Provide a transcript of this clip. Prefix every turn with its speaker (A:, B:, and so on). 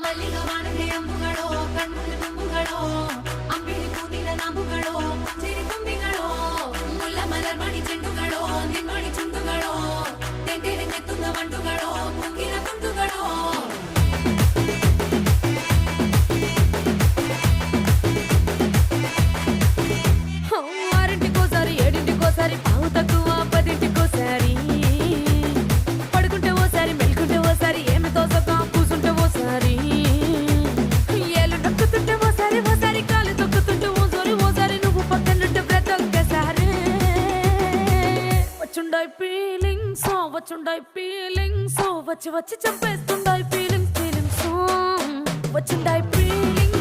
A: ಮಲ್ಲಿಗ ವಾಣದೆ ಅಂಬುಗಳೋ ಕಣ್ಮುಳ್ಳು ತುಂಬುಗಳೋ ಅಂಬಿಳಿ ಕೂದಿನ ನಾಂಬುಗಳೋ ಮುಂಚಿರಿ ತುಂಬಿಗಳೋ ಮುಲ್ಲ ಮಲರ್ಮಣಿ ಚೆಂಡುಗಳೋ ನಿನ್ಮಣಿ ಚುಂಡುಗಳೋ ತೆಂಟೆರೆ ನೆತ್ತುಂಗ ಮಂಡುಗಳೋ ಮುಂಗಿನ ತುಂಡುಗಳೋ ఆరింటికోసారి ఏడింటికోసారి పావు తక్కువ పదింటికోసారి పడుకుంటే ఓసారి మెలుకుంటే ఓసారి ఏమి తోసక కూసుంటే ఓసారి ఏలు నొక్కుతుంటే ఓసారి ఓసారి కాలు తొక్కుతుంటే ఓసారి నువ్వు పక్కనుంటే ప్రతి ఒక్కసారి వచ్చుండాయి ఫీలింగ్స్ వచ్చి వచ్చి చంపేస్తుండాయి ఫీలింగ్స్ వచ్చిండాయి ఫీలింగ్స్